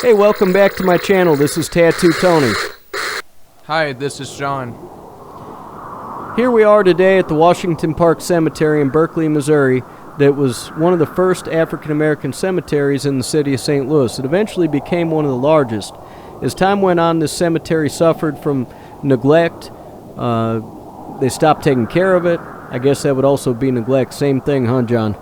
Hey, welcome back to my channel. This is Tattoo Tony. Hi, this is John. Here we are today at the Washington Park Cemetery in Berkeley, Missouri. That was one of the first African-American cemeteries in the city of St. Louis. It eventually became one of the largest. As time went on, this cemetery suffered from neglect. They stopped taking care of it. I guess that would also be neglect. Same thing, huh, John?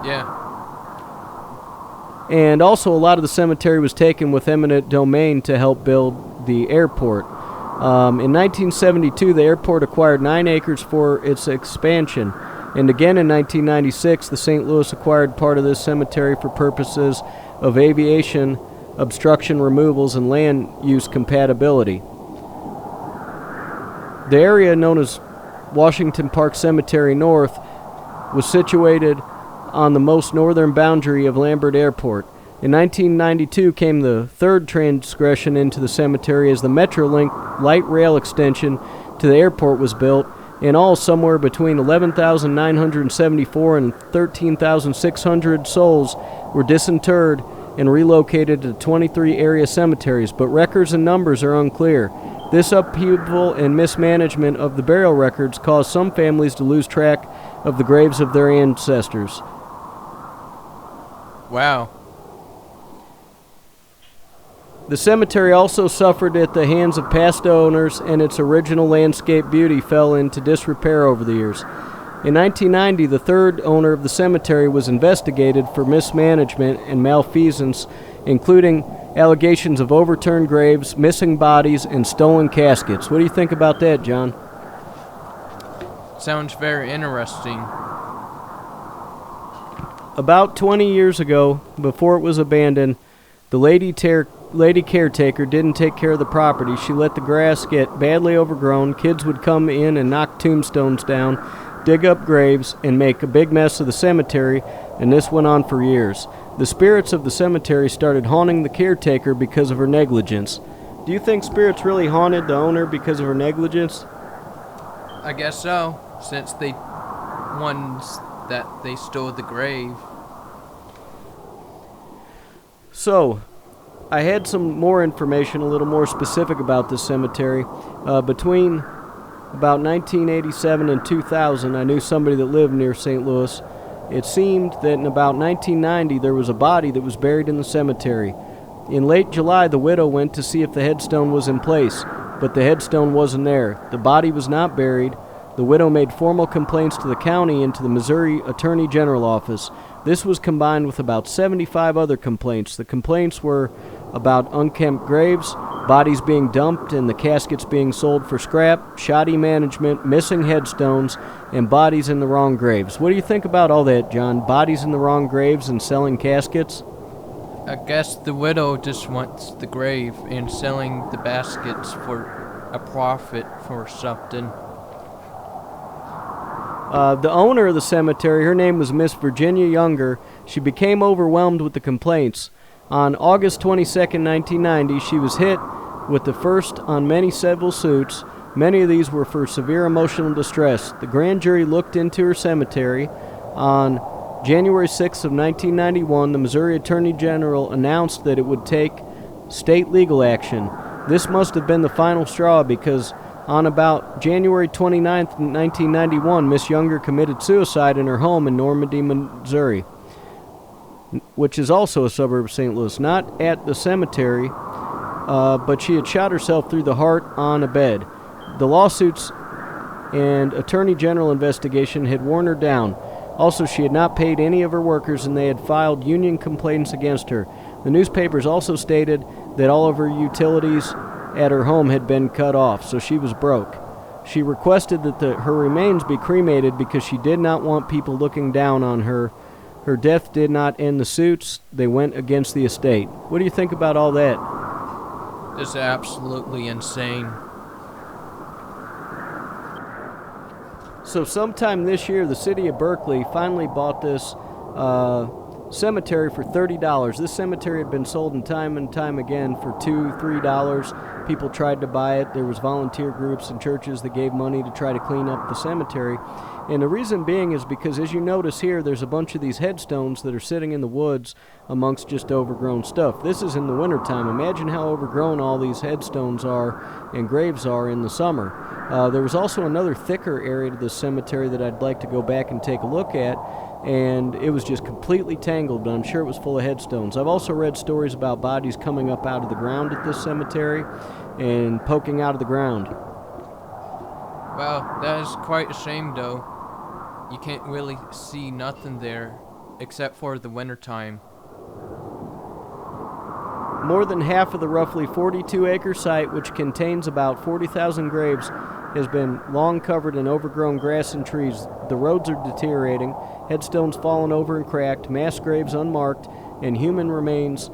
Yeah. And also, a lot of the cemetery was taken with eminent domain to help build the airport. In 1972, the airport acquired 9 acres for its expansion. And again in 1996, the St. Louis acquired part of this cemetery for purposes of aviation, obstruction removals, and land use compatibility. The area known as Washington Park Cemetery North was situated on the most northern boundary of Lambert Airport. In 1992 came the third transgression into the cemetery as the Metrolink light rail extension to the airport was built. In all, somewhere between 11,974 and 13,600 souls were disinterred and relocated to 23 area cemeteries, but records and numbers are unclear. This upheaval and mismanagement of the burial records caused some families to lose track of the graves of their ancestors. Wow. The cemetery also suffered at the hands of past owners, and its original landscape beauty fell into disrepair over the years. In 1990, the third owner of the cemetery was investigated for mismanagement and malfeasance, including allegations of overturned graves, missing bodies, and stolen caskets. What do you think about that, John? Sounds very interesting. About 20 years ago, before it was abandoned, the lady caretaker didn't take care of the property. She let the grass get badly overgrown. Kids would come in and knock tombstones down, dig up graves, and make a big mess of the cemetery, and this went on for years. The spirits of the cemetery started haunting the caretaker because of her negligence. Do you think spirits really haunted the owner because of her negligence? I guess so, since they stole the grave. So, I had some more information, a little more specific about this cemetery. Between about 1987 and 2000, I knew somebody that lived near St. Louis. It seemed that in about 1990, there was a body that was buried in the cemetery. In late July, the widow went to see if the headstone was in place, but the headstone wasn't there. The body was not buried. The widow made formal complaints to the county and to the Missouri Attorney General office. This was combined with about 75 other complaints. The complaints were about unkempt graves, bodies being dumped and the caskets being sold for scrap, shoddy management, missing headstones, and bodies in the wrong graves. What do you think about all that, John? Bodies in the wrong graves and selling caskets? I guess the widow just wants the grave and selling the baskets for a profit for something. The owner of the cemetery, her name was Miss Virginia Younger. She became overwhelmed with the complaints. On August 22, 1990, she was hit with the first on many civil suits. Many of these were for severe emotional distress. The grand jury looked into her cemetery. On January 6 of 1991, the Missouri Attorney General announced that it would take state legal action. This must have been the final straw because on about January 29, 1991, Miss Younger committed suicide in her home in Normandy, Missouri, which is also a suburb of St. Louis. Not at the cemetery, but she had shot herself through the heart on a bed. The lawsuits and Attorney General investigation had worn her down. Also, she had not paid any of her workers, and they had filed union complaints against her. The newspapers also stated that all of her utilities at her home had been cut off, so she was broke. She requested that her remains be cremated because she did not want people looking down on her. Her death did not end the suits. They went against the estate. What do you think about all that? It's absolutely insane. So sometime this year, the city of Berkeley finally bought this cemetery for $30. This cemetery had been sold in time and time again for $2, $3. People tried to buy it. There was volunteer groups and churches that gave money to try to clean up the cemetery. And the reason being is because, as you notice here, there's a bunch of these headstones that are sitting in the woods amongst just overgrown stuff. This is in the wintertime. Imagine how overgrown all these headstones are and graves are in the summer. There was also another thicker area to this cemetery that I'd like to go back and take a look at, and it was just completely tangled, but I'm sure it was full of headstones. I've also read stories about bodies coming up out of the ground at this cemetery and poking out of the ground. Wow, that is quite a shame, though. You can't really see nothing there except for the wintertime. More than half of the roughly 42-acre site, which contains about 40,000 graves, has been long covered in overgrown grass and trees. The roads are deteriorating, headstones fallen over and cracked, mass graves unmarked, and human remains,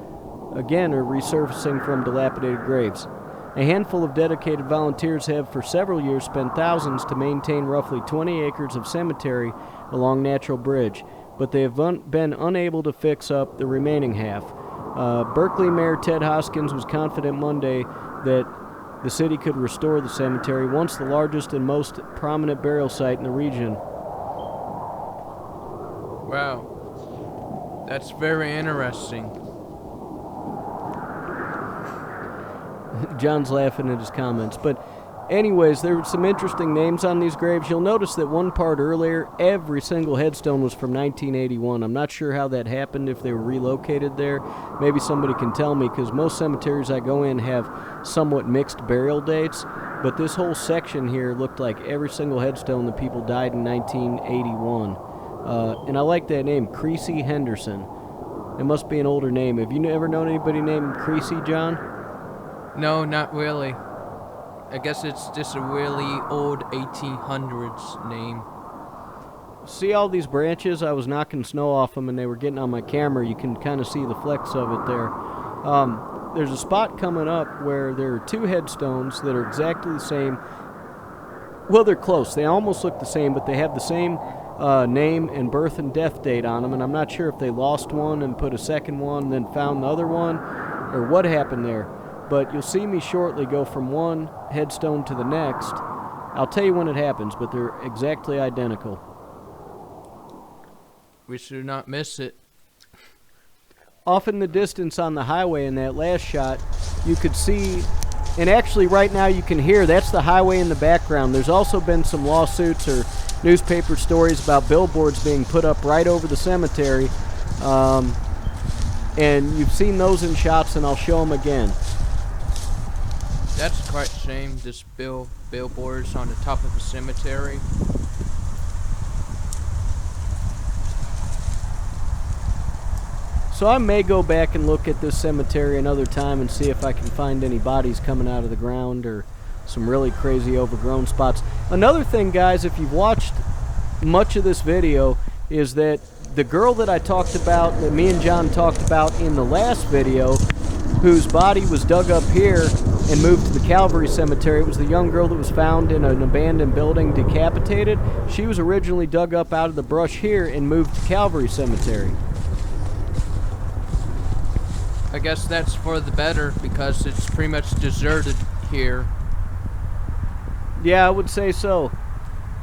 again, are resurfacing from dilapidated graves. A handful of dedicated volunteers have for several years spent thousands to maintain roughly 20 acres of cemetery along Natural Bridge, but they have been unable to fix up the remaining half. Berkeley Mayor Ted Hoskins was confident Monday that the city could restore the cemetery, once the largest and most prominent burial site in the region. Wow, that's very interesting. John's laughing at his comments. But anyways, there were some interesting names on these graves. You'll notice that one part earlier, every single headstone was from 1981. I'm not sure how that happened, if they were relocated there. Maybe somebody can tell me, because most cemeteries I go in have somewhat mixed burial dates. But this whole section here looked like every single headstone that people died in 1981. And I like that name, Creasy Henderson. It must be an older name. Have you ever known anybody named Creasy, John? No, not really. I guess it's just a really old 1800s name. See all these branches? I was knocking snow off them and they were getting on my camera. You can kind of see the flecks of it there. There's a spot coming up where there are two headstones that are exactly the same. Well, they're close. They almost look the same, but they have the same name and birth and death date on them, and I'm not sure if they lost one and put a second one and then found the other one, or what happened there. But you'll see me shortly go from one headstone to the next. I'll tell you when it happens, but they're exactly identical. We should not miss it. Off in the distance on the highway in that last shot, you could see, and actually right now you can hear, that's the highway in the background. There's also been some lawsuits or newspaper stories about billboards being put up right over the cemetery. And you've seen those in shots, and I'll show them again. That's quite a shame, this billboards on the top of a cemetery. So I may go back and look at this cemetery another time and see if I can find any bodies coming out of the ground or some really crazy overgrown spots. Another thing, guys, if you've watched much of this video, is that the girl that I talked about, that me and John talked about in the last video, whose body was dug up here and moved to the Calvary Cemetery. It was the young girl that was found in an abandoned building decapitated. She was originally dug up out of the brush here and moved to Calvary Cemetery. I guess that's for the better, because it's pretty much deserted here. Yeah, I would say so.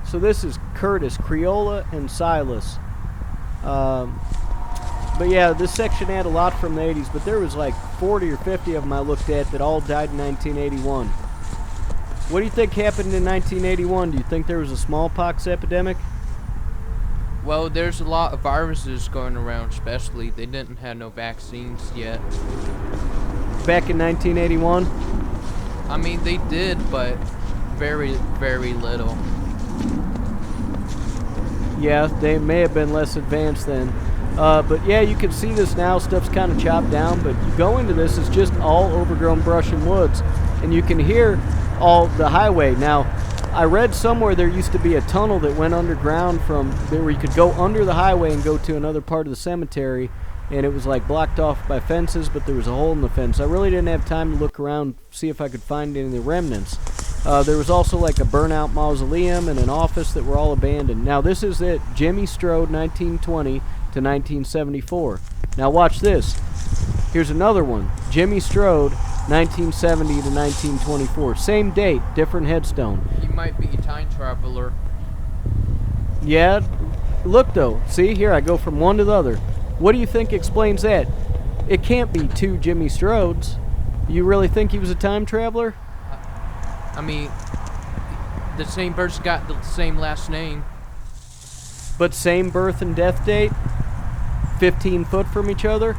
So this is Curtis, Creola, and Silas. But yeah, this section had a lot from the 80s, but there was like 40 or 50 of them I looked at that all died in 1981. What do you think happened in 1981? Do you think there was a smallpox epidemic? Well, there's a lot of viruses going around, especially. They didn't have no vaccines yet. Back in 1981? I mean, they did, but very, very little. Yeah, they may have been less advanced then. But yeah, you can see this now. Stuff's kind of chopped down, but you go into this, it's just all overgrown brush and woods. And you can hear all the highway. Now, I read somewhere there used to be a tunnel that went underground from there where you could go under the highway and go to another part of the cemetery, and it was like blocked off by fences, but there was a hole in the fence. I really didn't have time to look around, see if I could find any of the remnants. There was also like a burnout mausoleum and an office that were all abandoned. Now this is it, Jimmy Strode, 1920 to 1974. Now watch this. Here's another one. Jimmy Strode, 1970 to 1924. Same date, different headstone. He might be a time traveler. Yeah, look though. See, here I go from one to the other. What do you think explains that? It can't be two Jimmy Strodes. You really think he was a time traveler? I mean, the same person got the same last name. But same birth and death date? 15 foot from each other?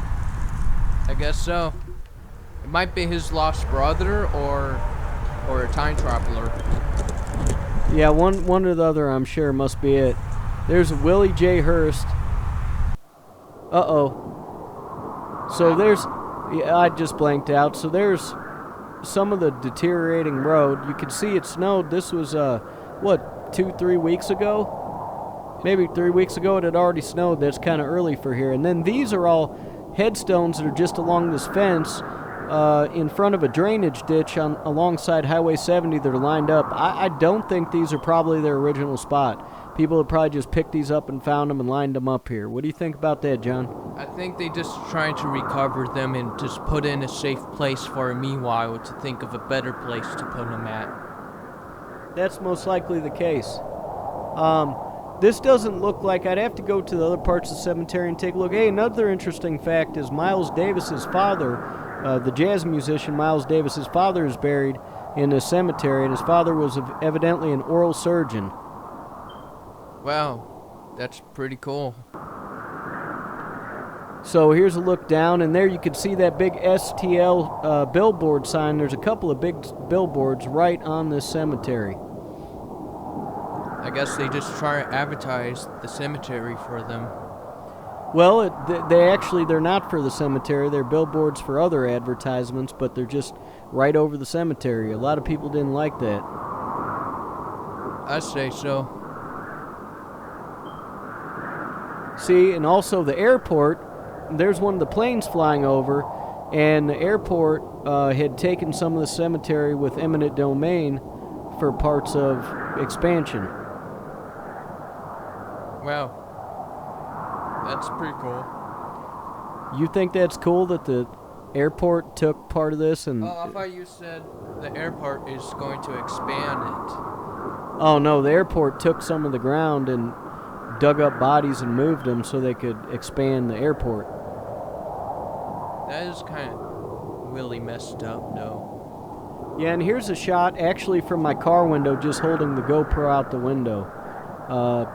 I guess so. It might be his lost brother or a time traveler. Yeah, one or the other, I'm sure, must be it. There's Willie J. Hurst. Uh-oh. So there's... Yeah, I just blanked out. So there's some of the deteriorating road. You can see it snowed. This was, 2-3 weeks ago? Maybe 3 weeks ago it had already snowed. That's kind of early for here. And then these are all headstones that are just along this fence in front of a drainage ditch alongside Highway 70 that are lined up. I don't think these are probably their original spot. People have probably just picked these up and found them and lined them up here. What do you think about that, John? I think they just trying to recover them and just put in a safe place for a meanwhile to think of a better place to put them at. That's most likely the case. This doesn't look like... I'd have to go to the other parts of the cemetery and take a look. Hey, another interesting fact is Miles Davis's father, the jazz musician Miles Davis's father, is buried in this cemetery, and his father was evidently an oral surgeon. Wow, that's pretty cool. So here's a look down, and there you can see that big STL billboard sign. There's a couple of big billboards right on this cemetery. I guess they just try to advertise the cemetery for them. Well, they're not for the cemetery. They're billboards for other advertisements, but they're just right over the cemetery. A lot of people didn't like that. I say so. See, and also the airport, there's one of the planes flying over, and the airport had taken some of the cemetery with eminent domain for parts of expansion. Wow. That's pretty cool. You think that's cool that the airport took part of this? And I thought you said the airport is going to expand it. Oh no, the airport took some of the ground and dug up bodies and moved them so they could expand the airport. That is kind of really messed up, though. Yeah, and here's a shot actually from my car window, just holding the GoPro out the window.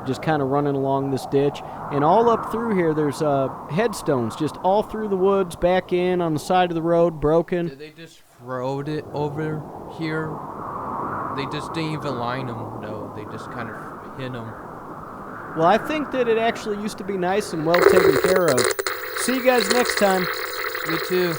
Just kind of running along this ditch. And all up through here, there's headstones, just all through the woods, back in, on the side of the road, broken. Did they just throw it over here? They just didn't even line them, though. They just kind of hit them. Well, I think that it actually used to be nice and well taken care of. See you guys next time. You too.